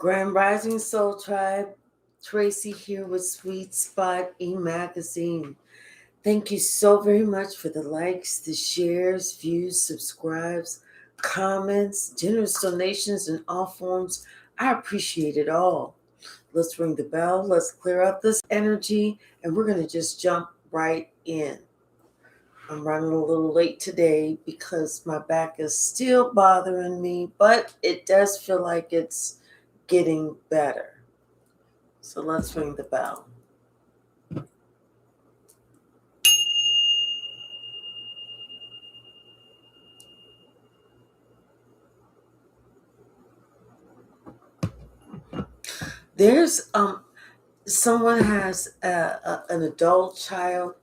Grand Rising Soul Tribe, Tracy here with Sweet Spot e-magazine. Thank you so very much for the likes, the shares, views, subscribes, comments, generous donations in all forms. I appreciate it all. Let's ring the bell. Let's clear up this energy, and we're going to just jump right in. I'm running a little late today because my back is still bothering me, but it does feel like it's getting better. So let's ring the bell. There's someone has an adult child,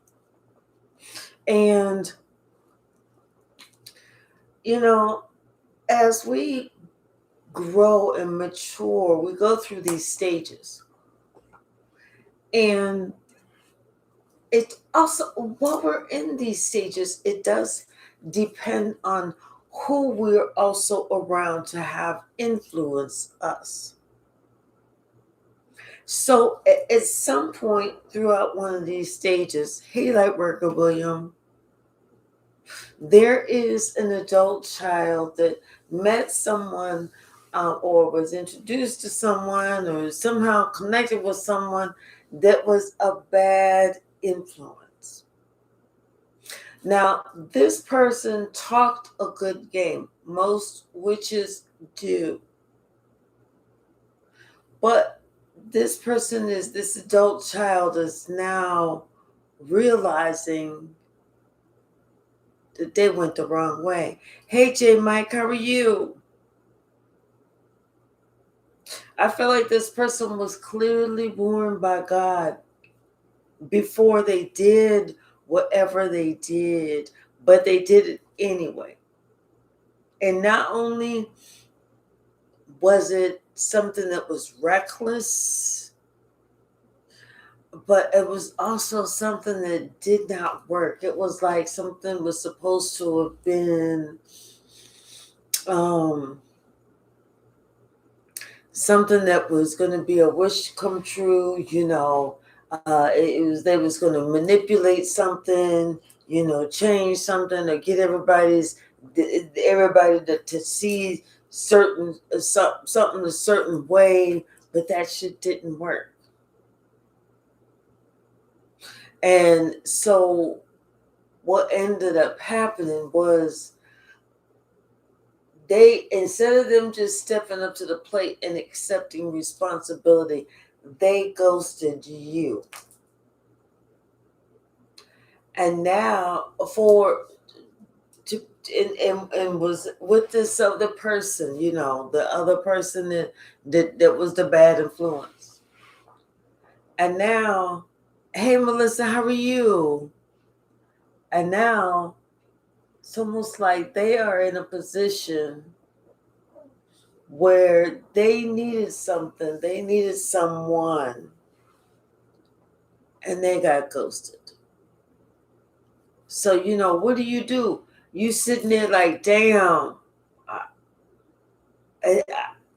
and as we grow and mature, we go through these stages. And it also, while we're in these stages, it does depend on who we're also around to have influence us. So at some point throughout one of these stages, hey, Lightworker William, there is an adult child that met someone or was introduced to someone or somehow connected with someone that was a bad influence. Now, this person talked a good game. Most witches do. But this adult child is now realizing that they went the wrong way. Hey, J. Mike, how are you? I feel like this person was clearly warned by God before they did whatever they did, but they did it anyway. And not only was it something that was reckless, but it was also something that did not work. It was like something was supposed to have been something that was going to be a wish come true. They was going to manipulate something, change something, or get everybody to see something a certain way, but that shit didn't work. And so what ended up happening was instead of them just stepping up to the plate and accepting responsibility, they ghosted you. And now and was with this other person, the other person that was the bad influence. And now, hey, Melissa, how are you? And now it's almost like they are in a position where they needed something, they needed someone, and they got ghosted. So, what do? You sitting there like, damn,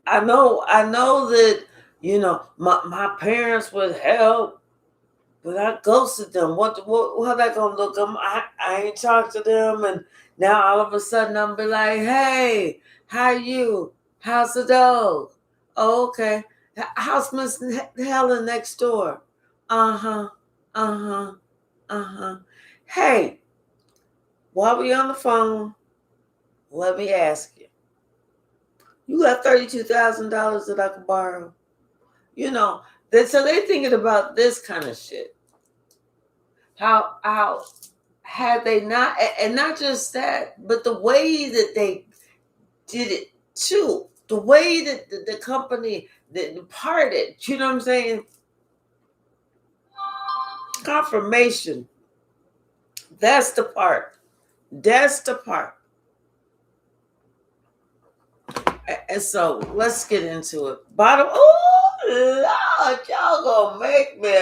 I know that, my parents would help, but I ghosted them. How that gonna look? I ain't talked to them, and now all of a sudden I'm be like, hey, how you? How's the dog? Oh, okay. How's Miss Helen next door? Uh-huh. Hey, while we on the phone, let me ask you. You got $32,000 that I could borrow? So they're thinking about this kind of shit. How had they not, and not just that, but the way that they did it too, the way that the company that departed, you know what I'm saying? Confirmation. That's the part. And so let's get into it. Oh Lord, y'all gonna make me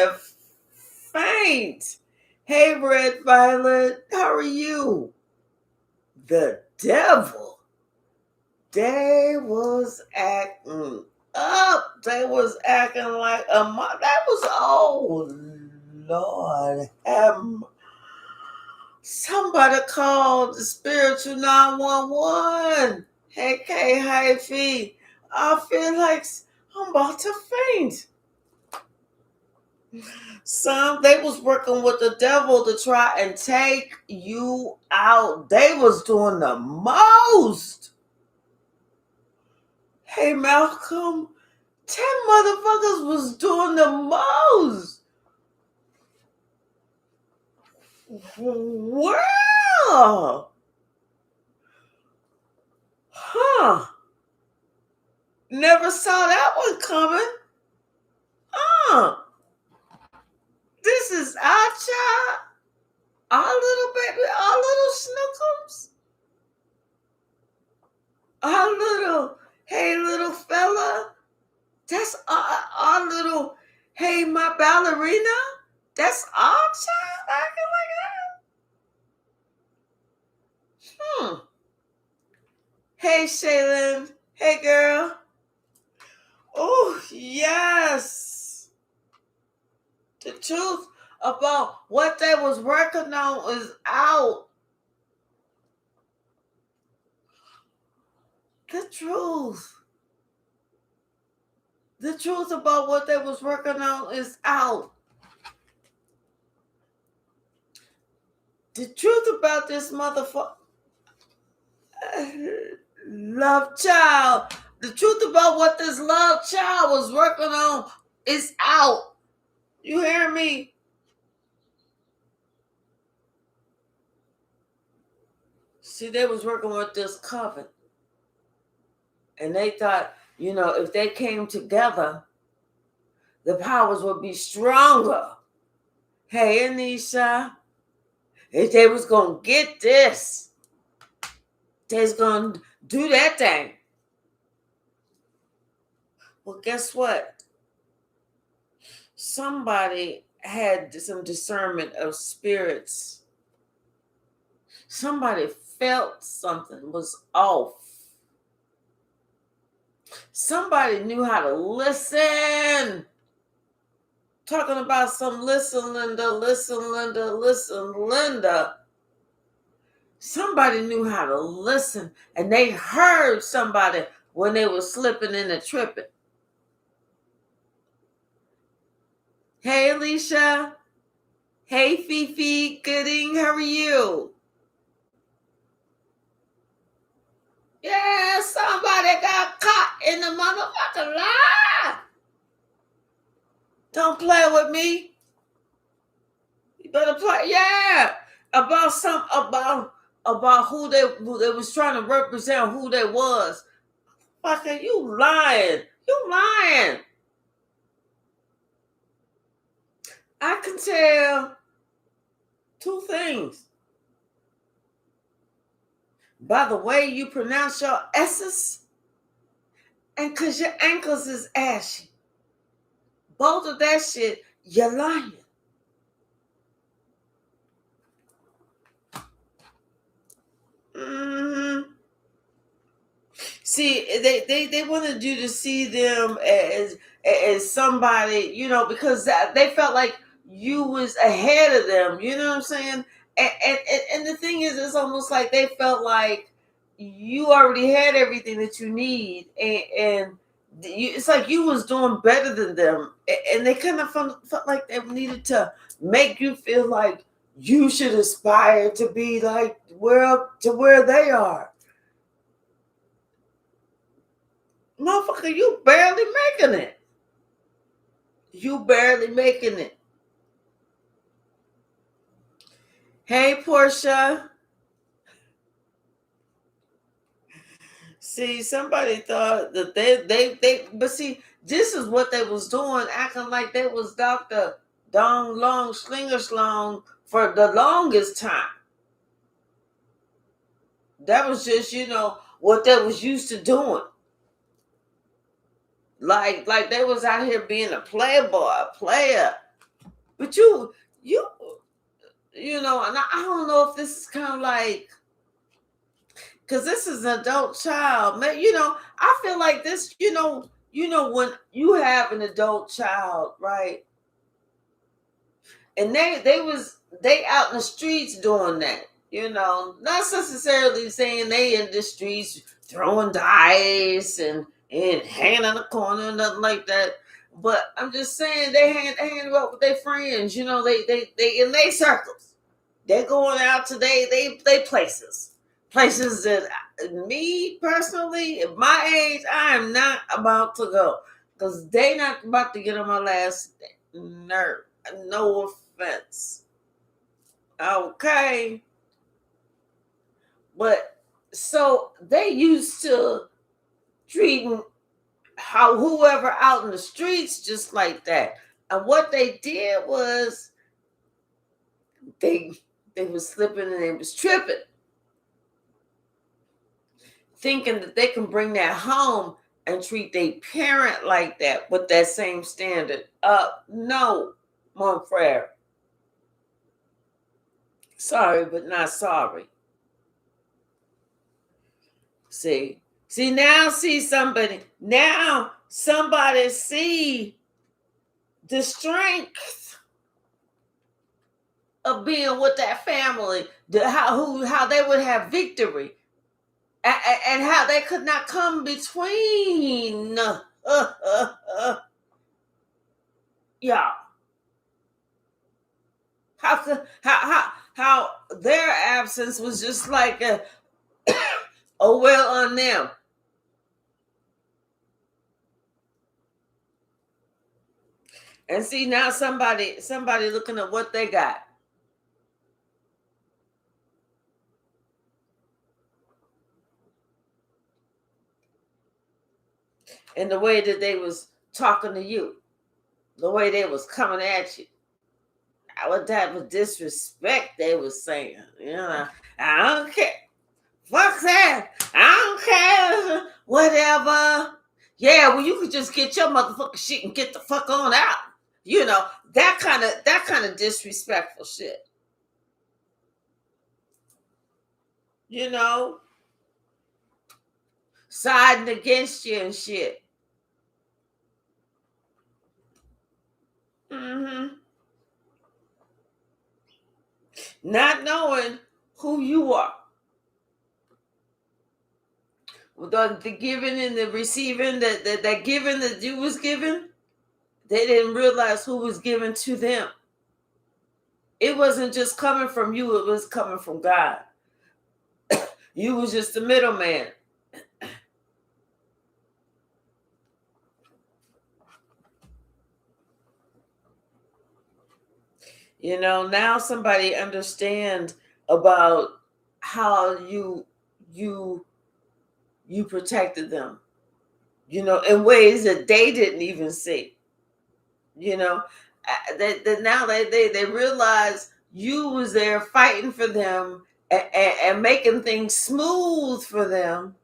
faint. Hey, Red Violet, how are you? The devil. They was acting up. They was acting like a that was, oh Lord. Somebody called the spiritual 911. Hey, K, Hypsee. I feel like I'm about to faint. They was working with the devil to try and take you out. They was doing the most. Hey, Malcolm, 10 motherfuckers was doing the most. Wow. Huh. Never saw that one coming. This is our child. Our little baby, our little snookums. Our little, hey, little fella. That's our little, hey, my ballerina. That's our child acting like that. Hey, Shaylin. Hey, girl. Oh, yes. The truth about what they was working on is out. The truth. The truth about what they was working on is out. The truth about this motherfucker. Love child. The truth about what this love child was working on is out. You hear me? See, they was working with this coven. And they thought, if they came together, the powers would be stronger. Hey, Anisha, if they was going to get this, they was going to do that thing. Well, guess what? Somebody had some discernment of spirits. Somebody felt something was off. Somebody knew how to listen. Talking about some listen, Linda, listen, Linda, listen, Linda. Somebody knew how to listen, and they heard somebody when they were slipping and tripping. Hey, Alicia. Hey, Fifi. Good evening. How are you? Yeah, somebody got caught in the motherfucking lie. Don't play with me. You better play. Yeah, about who they was trying to represent who they was. Fucker, you lying. You lying. I can tell two things. By the way you pronounce your S's, and because your ankles is ashy. Both of that shit, you're lying. Mm-hmm. See, they wanted you to see them as somebody, because they felt like you was ahead of them. You know what I'm saying? And the thing is, it's almost like they felt like you already had everything that you need, and it's like you was doing better than them, and they kind of felt like they needed to make you feel like you should aspire to be like where they are. Motherfucker, you barely making it. You barely making it. Hey, Portia. See, somebody thought that but see, this is what they was doing, acting like they was Dr. Dong Long Slinger Slong for the longest time. That was just, what they was used to doing. Like they was out here being a playboy, a player. But and I don't know if this is kind of like, because this is an adult child. I feel like this, you know, when you have an adult child, right? And they out in the streets doing that, you know, not necessarily saying they in the streets throwing dice and hanging in the corner, nothing like that. But I'm just saying they hanging out with their friends, you know, they in their circles. They're going out to they places. Places that me personally, at my age, I am not about to go. Because they not about to get on my last nerve. No offense. Okay. But so they used to treating how whoever out in the streets just like that. And what they did was they they was slipping and they was tripping, thinking that they can bring that home and treat their parent like that with that same standard. No, mon frere. Sorry, but not sorry. See now somebody see the strength of being with that family, how they would have victory, and how they could not come between y'all. How their absence was just like a oh well on them. And see now somebody looking at what they got. And the way that they was talking to you, the way they was coming at you, what type of disrespect they was saying. You know, I don't care. Fuck that. I don't care. Whatever. Yeah, well, you could just get your motherfucking shit and get the fuck on out. You know, that kind of disrespectful shit. You know, siding against you and shit. Mm-hmm. Not knowing who you are. The giving and the receiving, that giving that you was given, they didn't realize who was given to them. It wasn't just coming from you, it was coming from God. You was just the middleman. You know, now somebody understands about how you protected them, you know, in ways that they didn't even see. You know, that now they realize you was there fighting for them and making things smooth for them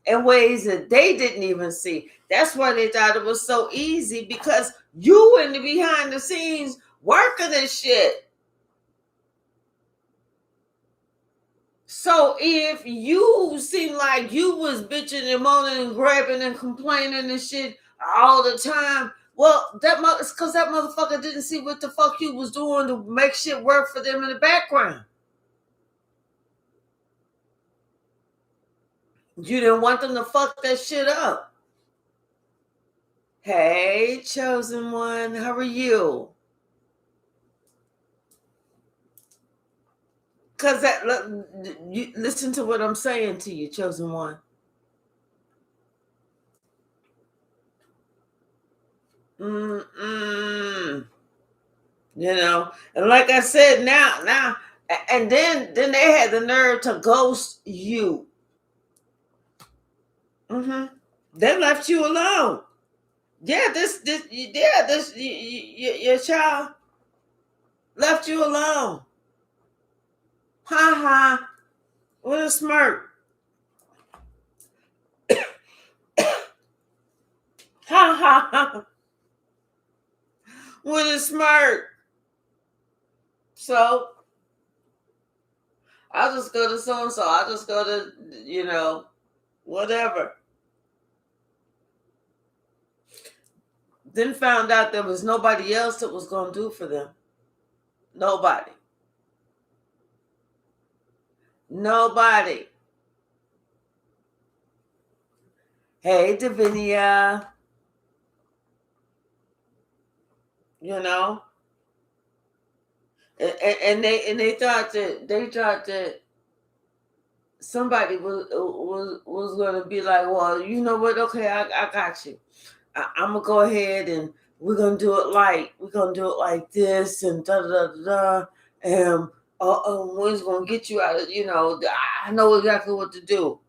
in ways that they didn't even see. That's why they thought it was so easy, because you in the behind the scenes working this shit. So if you seem like you was bitching and moaning and grabbing and complaining and shit all the time, well, it's because that motherfucker didn't see what the fuck you was doing to make shit work for them in the background. You didn't want them to fuck that shit up. Hey, chosen one, how are you? Because you listen to what I'm saying to you, chosen one. Mm-mm. You know, and like I said, now, and then they had the nerve to ghost you. Mm-hmm. They left you alone. Yeah, your child left you alone. Ha ha, with a smirk. Ha ha ha, with a smirk. So I'll just go to so and so. I'll just go to, whatever. Then found out there was nobody else that was going to do for them. Nobody. Nobody. Hey, Davinia. You know, and they thought that somebody was going to be like, well, you know what? Okay, I got you. I'm gonna go ahead and we're gonna do it like this and da da da da. And one's gonna get you out of, I know exactly what to do.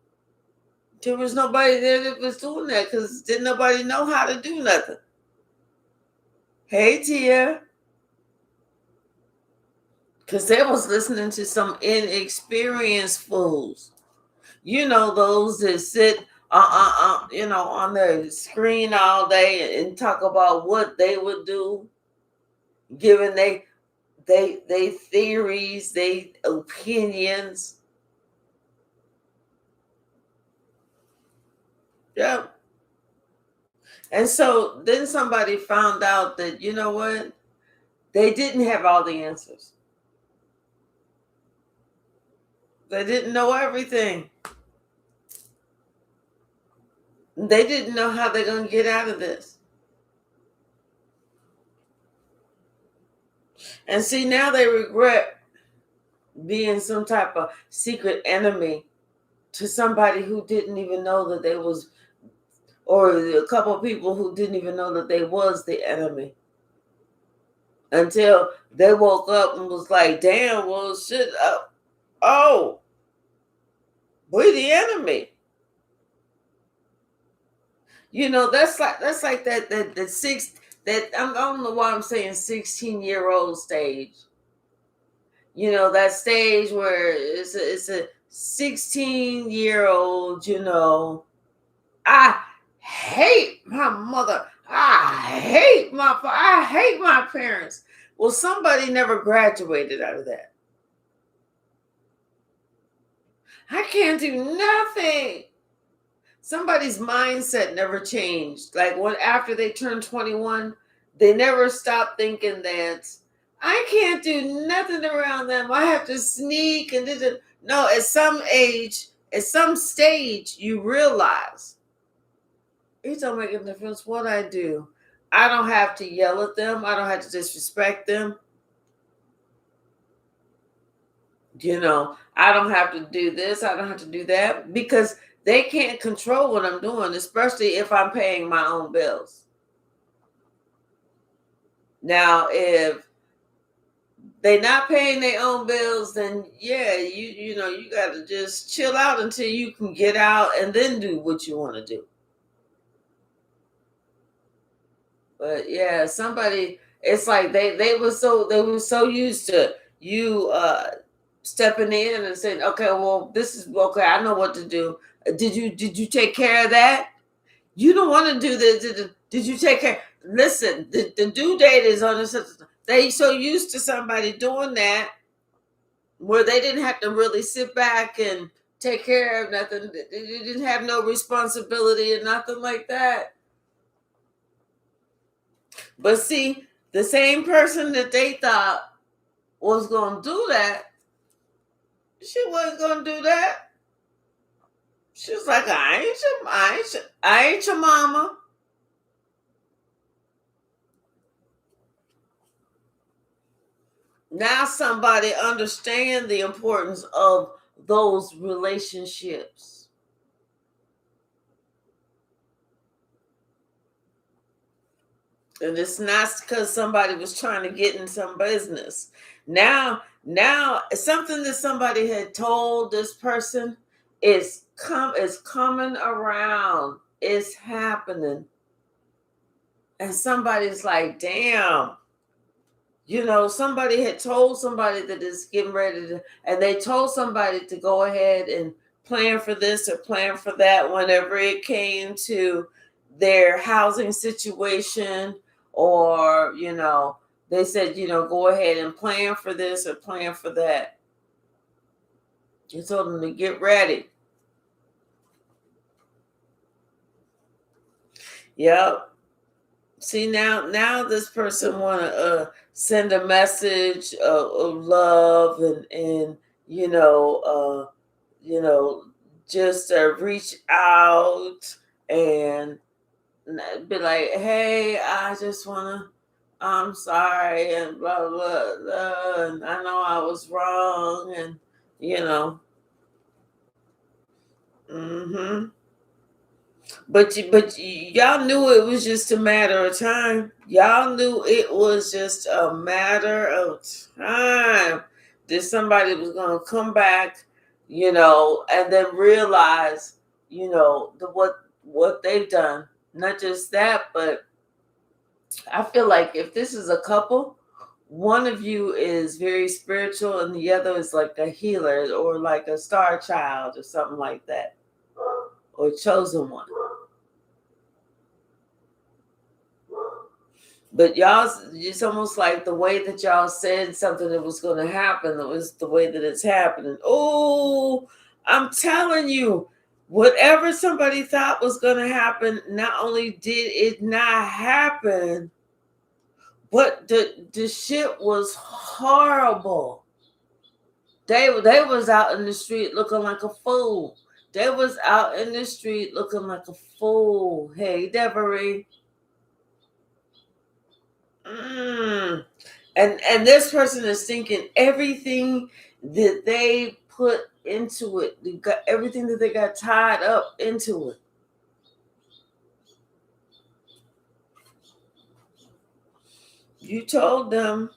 There was nobody there that was doing that because didn't nobody know how to do nothing. Hey, Tia. Because they was listening to some inexperienced fools. Those that sit, on the screen all day and talk about what they would do, given they theories, they opinions. Yeah. And so then somebody found out that, you know what? They didn't have all the answers. They didn't know everything. They didn't know how they're going to get out of this. And see, now they regret being some type of secret enemy to somebody who didn't even know that they was, or a couple of people who didn't even know that they was the enemy. Until they woke up and was like, damn, well, shit, oh, we're the enemy. That's like that six, that I don't know why I'm saying 16-year-old stage. That stage where it's a 16-year-old, I hate my mother. I hate my parents. Well, somebody never graduated out of that. I can't do nothing. Somebody's mindset never changed. Like after they turned 21, they never stopped thinking that I can't do nothing around them. I have to sneak and no, at some stage, you realize it don't make a difference what I do. I don't have to yell at them. I don't have to disrespect them. I don't have to do this. I don't have to do that because they can't control what I'm doing, especially if I'm paying my own bills. Now, if they're not paying their own bills, then yeah, you got to just chill out until you can get out and then do what you want to do. But yeah, it's like they were so used to you stepping in and saying, okay, well, this is okay, I know what to do. Did you take care of that? You don't want to do this. Did you take care? Listen, the due date is on the. They so used to somebody doing that where they didn't have to really sit back and take care of nothing. They didn't have no responsibility and nothing like that. But see, the same person that they thought was going to do that, she wasn't going to do that. She was like, I ain't your mama. Now somebody understand the importance of those relationships. And it's not because somebody was trying to get in some business. Now something that somebody had told this person is coming around. It's happening. And somebody's like, damn. Somebody had told somebody that is getting ready to, and they told somebody to go ahead and plan for this or plan for that whenever it came to their housing situation, or, they said, go ahead and plan for this or plan for that. You told them to get ready. Yep. See, now this person want to send a message of love and you know you know just reach out and be like, hey, I just want to, I'm sorry, and blah, blah, blah, and I know I was wrong, and, you know, mm-hmm. But y'all knew it was just a matter of time. Y'all knew it was just a matter of time that somebody was going to come back, and then realize, what they've done. Not just that, but I feel like if this is a couple, one of you is very spiritual and the other is like a healer or like a star child or something like that, or chosen one. But y'all, it's almost like the way that y'all said something that was going to happen, it was the way that it's happening. Oh, I'm telling you, whatever somebody thought was going to happen, not only did it not happen, but the shit was horrible. They was out in the street looking like a fool. They was out in the street looking like a fool. Hey, Devery. And this person is thinking everything that they put into it, they got everything that they got tied up into it. You told them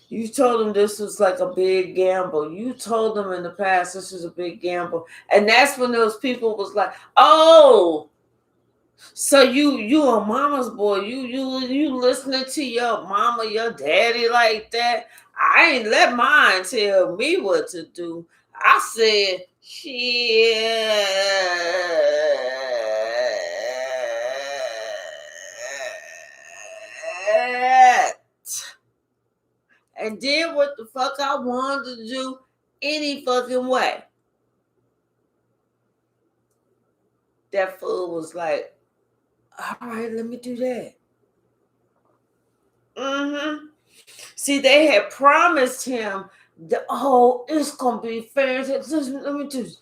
this was like a big gamble. You told them in the past this was a big gamble. And that's when those people was like, oh, so you a mama's boy. You listening to your mama, your daddy like that. I ain't let mine tell me what to do. I said, shit. And did what the fuck I wanted to do any fucking way. That fool was like, all right, let me do that. Mm-hmm. See, they had promised him that, oh, it's gonna be fantastic. Let me just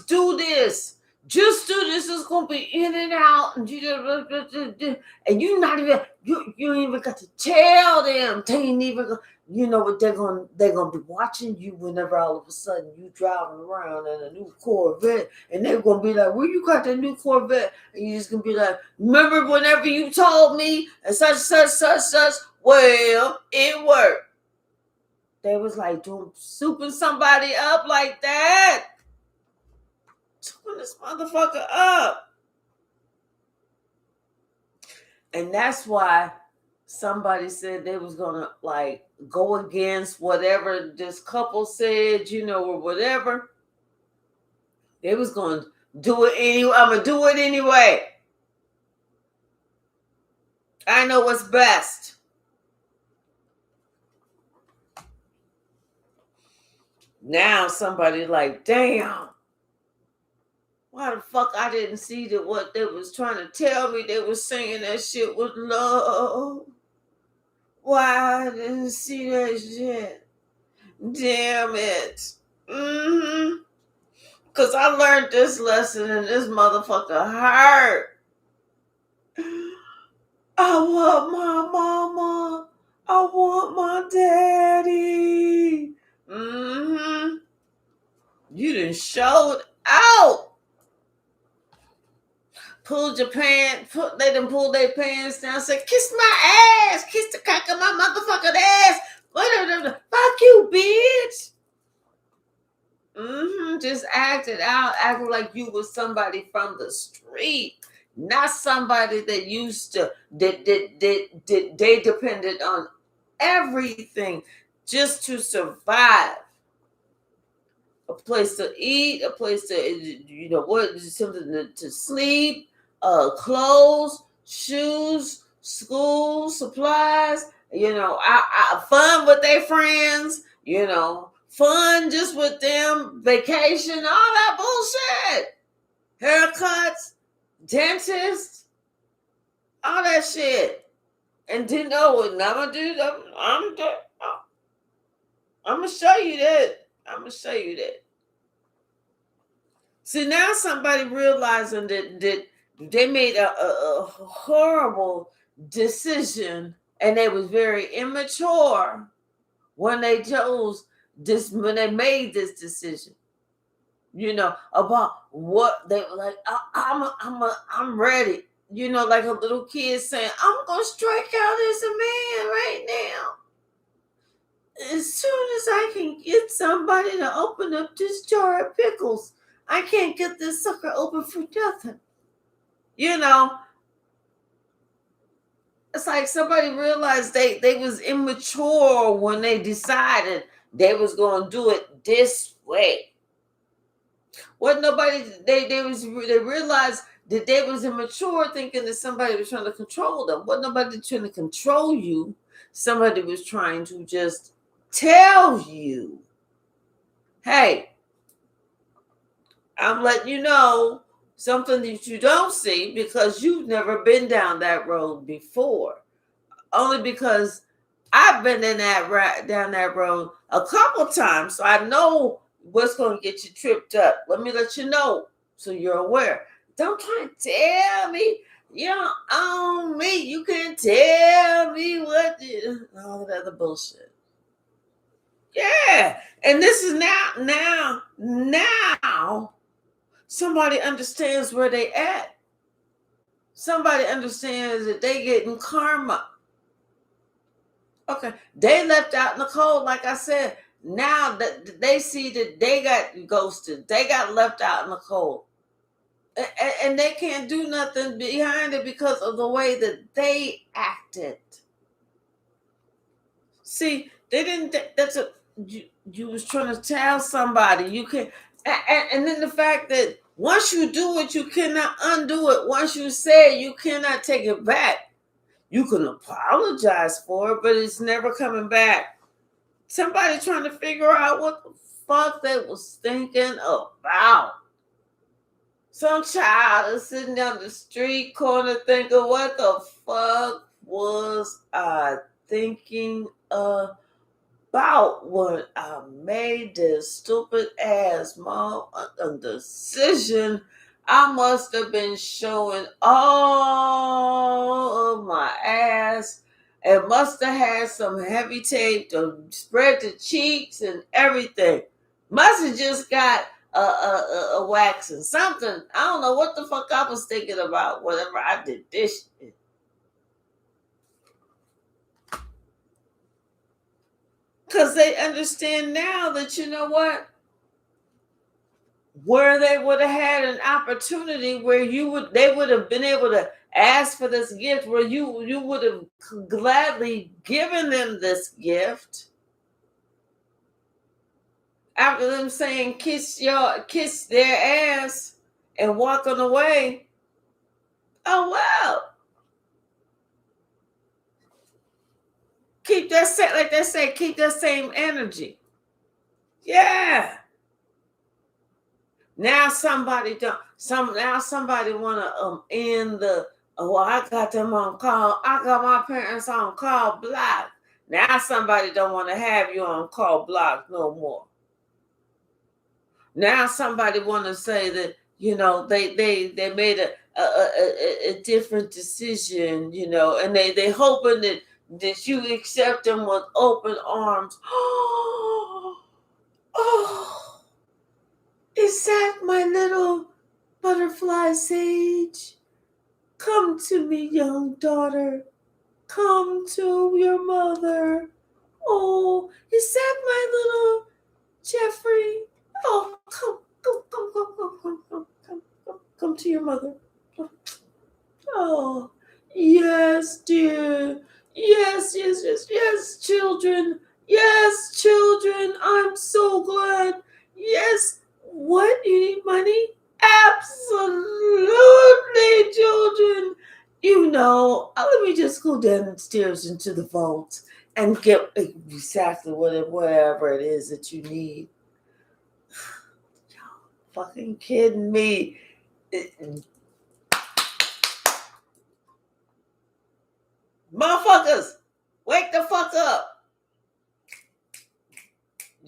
do this. Just do this. It's gonna be in and out, and you not even you ain't even got to tell them. They ain't even you know what they're gonna be watching you whenever all of a sudden you driving around in a new Corvette, and they're gonna be like, where you got that new Corvette? And you just gonna be like, remember whenever you told me and such such such such. Well, it worked. They was like doing souping somebody up like that. Souping this motherfucker up. And that's why somebody said they was gonna like go against whatever this couple said, or whatever. They was gonna do it anyway. I'm gonna do it anyway. I know what's best. Now somebody like, damn. Why the fuck I didn't see that what they was trying to tell me? They was saying that shit was love. Why I didn't see that shit? Damn it. Mm-hmm. Cause I learned this lesson and this motherfucker hurt. I want my mama. I want my daddy. Mm-hmm. You done showed out. Pulled your pants, they done pulled their pants down, said, kiss my ass, kiss the cock of my motherfucking ass. Fuck you, bitch. Just acted out, acting like you was somebody from the street, not somebody that used to, that they depended on everything just to survive. A place to eat, a place to, something to sleep, clothes, shoes, school, supplies, fun with their friends, fun just with them, vacation, all that bullshit. Haircuts, dentists, all that shit. And didn't know what I'm gonna do. I'm gonna show you that. I'm gonna show you that. See, now somebody realizing that they made a horrible decision, and they was very immature when they chose this, when they made this decision. About what they were like. I'm ready. Like a little kid saying, "I'm gonna strike out as a man right now. As soon as I can get somebody to open up this jar of pickles, I can't get this sucker open for nothing." It's like somebody realized they was immature when they decided they was gonna do it this way. What nobody they realized that they was immature, thinking that somebody was trying to control them. What nobody trying to control you. Somebody was trying to just tell you, hey, I'm letting you know something that you don't see because you've never been down that road before. Only because I've been in down that road a couple times, so I know what's going to get you tripped up. Let me let you know so you're aware. Don't try and tell me you don't own me. You can't tell me all that other bullshit. Yeah, and this is now. Somebody understands where they at. Somebody understands that they getting karma. Okay, they left out in the cold, like I said. Now that they see that they got ghosted, they got left out in the cold, and they can't do nothing behind it because of the way that they acted. See, they didn't. That's a you was trying to tell somebody you can, and then the fact that once you do it, you cannot undo it. Once you say it, you cannot take it back. You can apologize for it, but it's never coming back. Somebody trying to figure out what the fuck they was thinking about. Some child is sitting down the street corner thinking, what the fuck was I thinking about when I made this stupid ass mom decision? I must have been showing all of my ass. It must have had some heavy tape to spread the cheeks and everything. Must have just got a wax and something. I don't know what the fuck I was thinking about whenever I did this shit. Because they understand now that, you know what? Where they would have had an opportunity where they would have been able to ask for this gift, where you would have gladly given them this gift after them saying kiss their ass and walking away. Oh well. Keep that set, like they say, keep that same energy. Yeah. Now somebody wanna end the, oh, I got them on call. I got my parents on call block. Now somebody don't want to have you on call block no more. Now somebody want to say that, they made a different decision, and they hoping that you accept them with open arms. Oh, is that my little butterfly sage? Come to me, young daughter. Come to your mother. Oh, is that my little Jeffrey? Oh, come to your mother. Oh, yes, dear. Yes, children. Yes, children. I'm so glad. Yes. What? You need money? Absolutely, children. Let me just go downstairs into the vault and get exactly whatever it is that you need. Y'all fucking kidding me.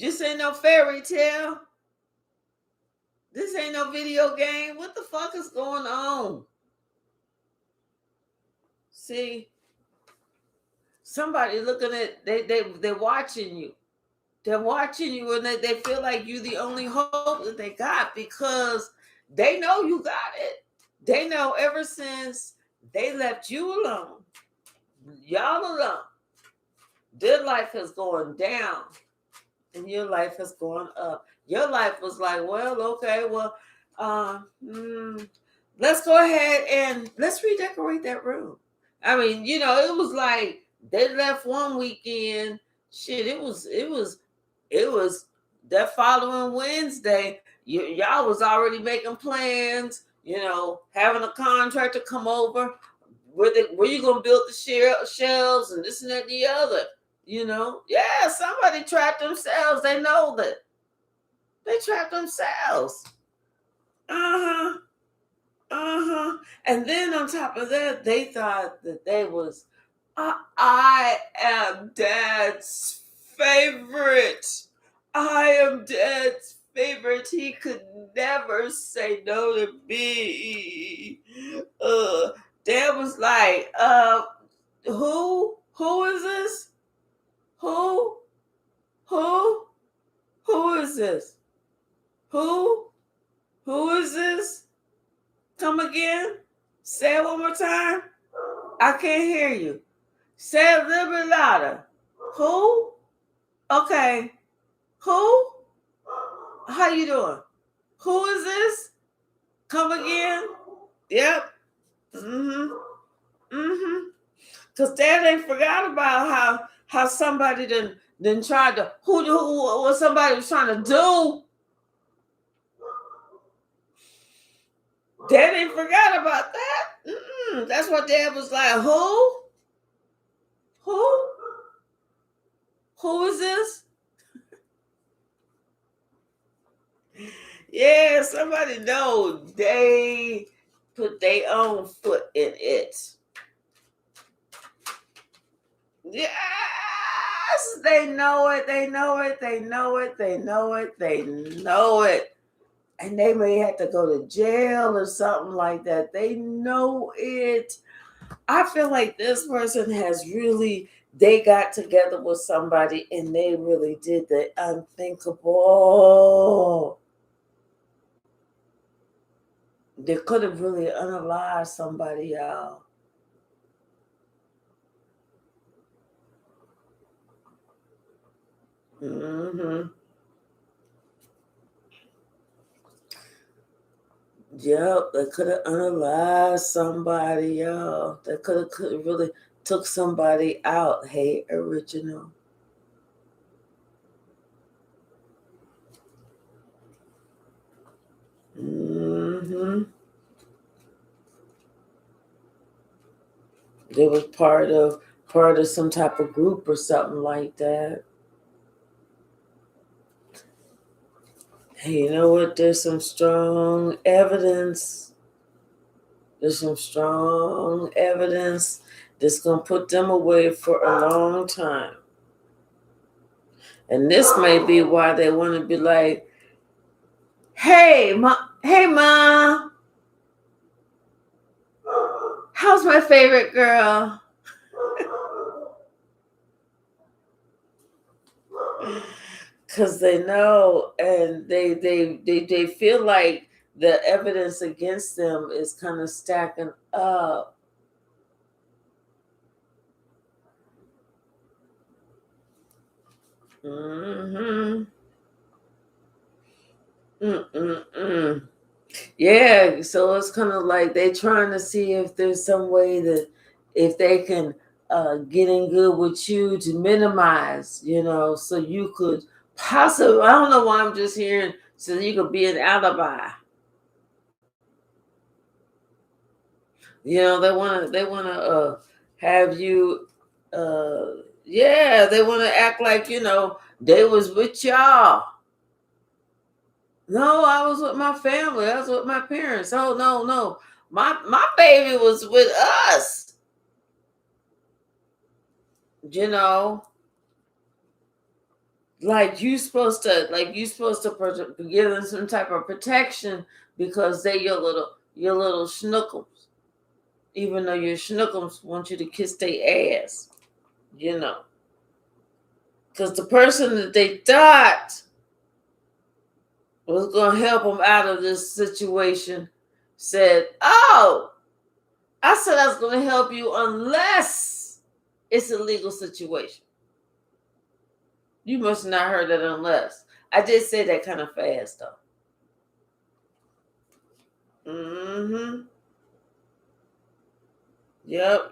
This ain't no fairy tale. This ain't no video game. What the fuck is going on? See, somebody looking at they're watching you. They're watching you, and they feel like you're the only hope that they got because they know you got it. They know ever since they left you alone, y'all alone, their life has gone down and your life has gone up. Your life was like, well, okay, well, let's go ahead and let's redecorate that room. I mean, it was like they left one weekend. Shit, it was that following Wednesday. Y'all was already making plans. Having a contractor come over. Where you gonna build the shelves and this and that and the other. Yeah, somebody trapped themselves. They know that. They trapped themselves. And then on top of that, they thought that they was, I am Dad's favorite. I am Dad's favorite. He could never say no to me. Dad was like, who? Who is this? Who? Who is this? Who is this? Come again? Say it one more time. I can't hear you. Say it a little bit louder. Who? Okay. Who? How you doing? Who is this? Come again? Yep. Because Dad ain't forgot about how somebody done tried to what somebody was trying to do. Dad ain't forgot about that. That's what Dad was like. Who? Who is this? Yeah, somebody know they put their own foot in it. Yes, they know it. They know it. They know it. They know it. They know it. And they may have to go to jail or something like that. They know it. I feel like this person has really, they got together with somebody and they really did the unthinkable. They could have really unalived somebody, y'all. Yep, they could have unalived somebody, y'all. They could have really took somebody out. Hey, original. They was part of some type of group or something like that. Hey, you know what? There's some strong evidence. There's some strong evidence that's going to put them away for a long time. And this may be why they want to be like, hey, Mom, how's my favorite girl? Because they know and they feel like the evidence against them is kind of stacking up. Yeah, so it's kind of like they're trying to see if there's some way that if they can get in good with you to minimize, so you could possibly, I don't know why I'm just hearing, so you could be an alibi. They want to have you, they want to act like, they was with y'all. No, I was with my family. I was with my parents. Oh, no. My baby was with us. like you supposed to give them some type of protection because they your little schnookums, even though your schnookums want you to kiss their ass, because the person that they thought was going to help them out of this situation said, "Oh, I said I was going to help you unless it's a legal situation." You must have not heard that unless. I did say that kind of fast, though. Mm-hmm. Yep.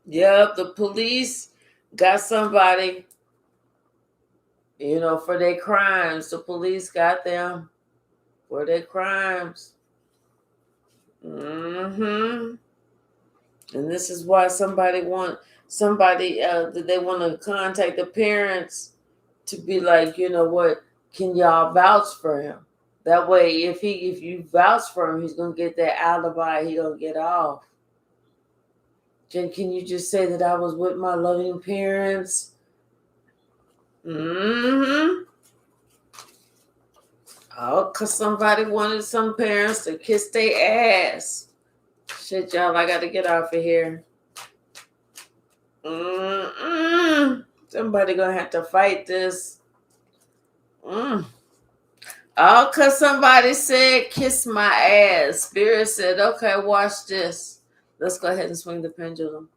Yep, the police got somebody, for their crimes. The police got them for their crimes. Mm-hmm. And this is why that they want to contact the parents to be like, you know what, can y'all vouch for him? That way, if you vouch for him, he's gonna get that alibi. He gonna get off. Can you just say that I was with my loving parents? Mm-hmm. Oh, because somebody wanted some parents to kiss their ass. Shit, y'all, I got to get off of here. Somebody gonna have to fight this. Oh, because somebody said, kiss my ass. Spirit said, okay, watch this. Let's go ahead and swing the pendulum.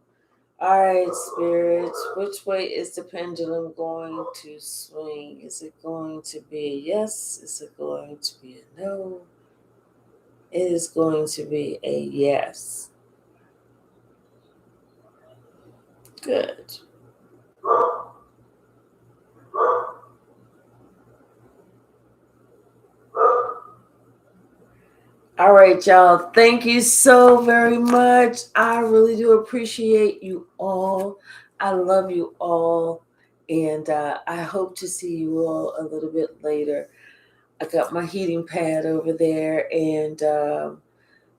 All right, Spirit, which way is the pendulum going to swing? Is it going to be a yes? Is it going to be a no? It is going to be a yes. Good. All right, y'all. Thank you so very much. I really do appreciate you all. I love you all. And I hope to see you all a little bit later. I got my heating pad over there, and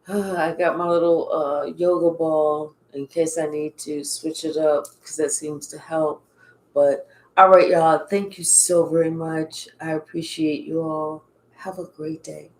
I got my little yoga ball in case I need to switch it up because that seems to help. But all right, y'all. Thank you so very much. I appreciate you all. Have a great day.